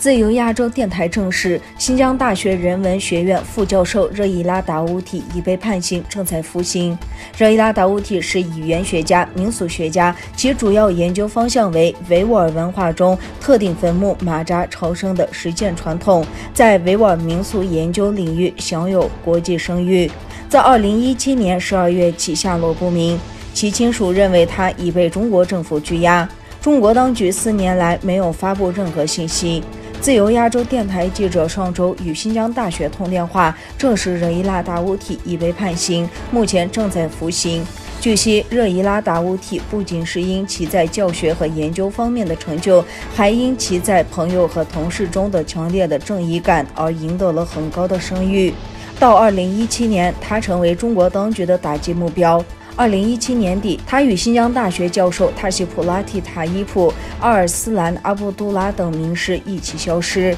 自由亚洲电台证实，新疆大学人文学院副教授热依拉达乌提已被判刑，正在服刑。热依拉达乌提是语言学家、民俗学家，其主要研究方向为维吾尔文化中特定坟墓马扎朝圣的实践传统，在维吾尔民俗研究领域享有国际声誉。自2017年12月起下落不明，其亲属认为他已被中国政府拘押。中国当局4年来没有发布任何信息。自由亚洲电台记者上周与新疆大学通电话，证实热依拉达乌提已被判刑，目前正在服刑。据悉，热依拉达乌提不仅是因其在教学和研究方面的成就，还因其在朋友和同事中的强烈的正义感而赢得了很高的声誉。到2017年，他成为中国当局的打击目标。2017年底，他与新疆大学教授塔西普拉蒂塔伊普、阿尔斯兰阿布杜拉等名士一起消失。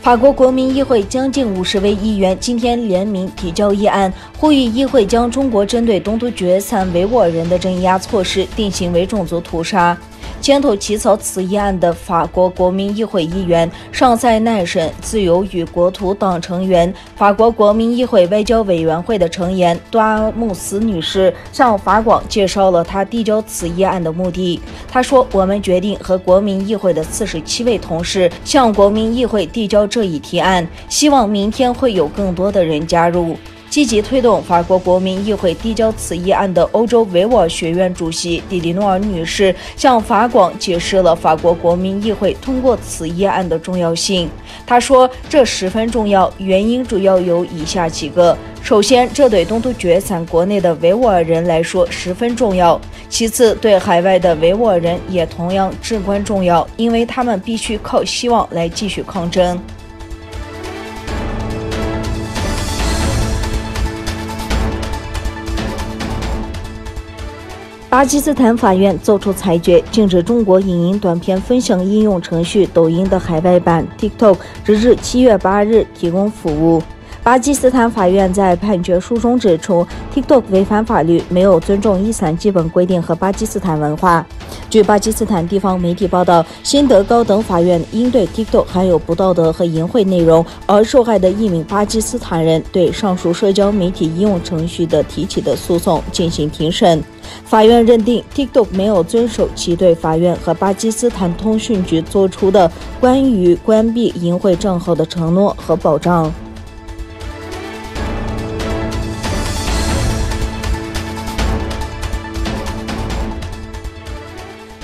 法国国民议会将近50位议员今天联名提交议案，呼吁议会将中国针对东突厥3维吾尔人的镇压措施定性为种族屠杀。牵头起草此议案的法国国民议会议员尚塞奈什自由与国土党成员、法国国民议会外交委员会的成员多阿穆斯女士向法广介绍了她递交此议案的目的。她说：“我们决定和国民议会的47位同事向国民议会递交这一提案，希望明天会有更多的人加入。”积极推动法国国民议会递交此议案的欧洲维吾尔学院主席蒂里诺尔女士向法广解释了法国国民议会通过此议案的重要性。她说，这十分重要，原因主要有以下几个：首先，这对东突厥3国内的维吾尔人来说十分重要；其次，对海外的维吾尔人也同样至关重要，因为他们必须靠希望来继续抗争。巴基斯坦法院作出裁决，禁止中国影音短片分享应用程序抖音的海外版 TikTok 直至7月8日提供服务。巴基斯坦法院在判决书中指出 ，TikTok 违反法律，没有尊重伊斯兰基本规定和巴基斯坦文化。据巴基斯坦地方媒体报道，新德高等法院因对 TikTok 含有不道德和淫秽内容而受害的一名巴基斯坦人对上述社交媒体应用程序的提起的诉讼进行庭审。法院认定 TikTok 没有遵守其对法院和巴基斯坦通讯局作出的关于关闭淫秽账号的承诺和保障。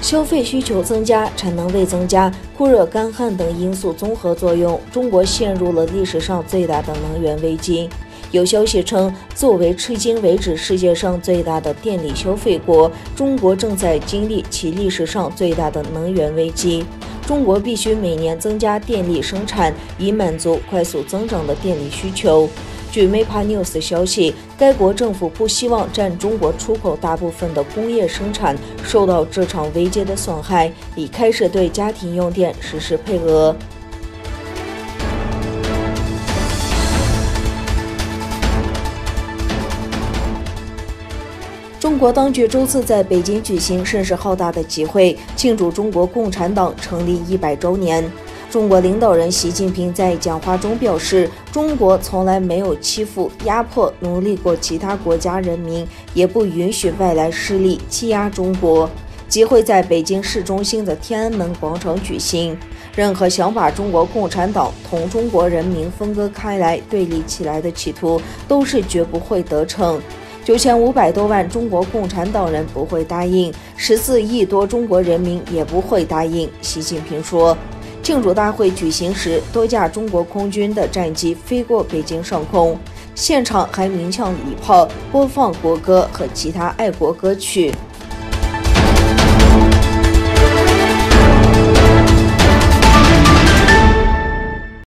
消费需求增加，产能未增加，酷热干旱等因素综合作用，中国陷入了历史上最大的能源危机。有消息称，作为迄今为止世界上最大的电力消费国，中国正在经历其历史上最大的能源危机。中国必须每年增加电力生产，以满足快速增长的电力需求。据 Mapa News 消息，该国政府不希望占中国出口大部分的工业生产受到这场危机的损害，已开始对家庭用电实施配额。中国当局周四在北京举行声势浩大的集会，庆祝中国共产党成立100周年。中国领导人习近平在讲话中表示，中国从来没有欺负、压迫、奴隶过其他国家人民，也不允许外来势力欺压中国。集会在北京市中心的天安门广场举行。任何想把中国共产党同中国人民分割开来、对立起来的企图，都是绝不会得逞。9500多万中国共产党人不会答应，14亿多中国人民也不会答应。习近平说。庆祝大会举行时，多架中国空军的战机飞过北京上空，现场还鸣枪礼炮，播放国歌和其他爱国歌曲。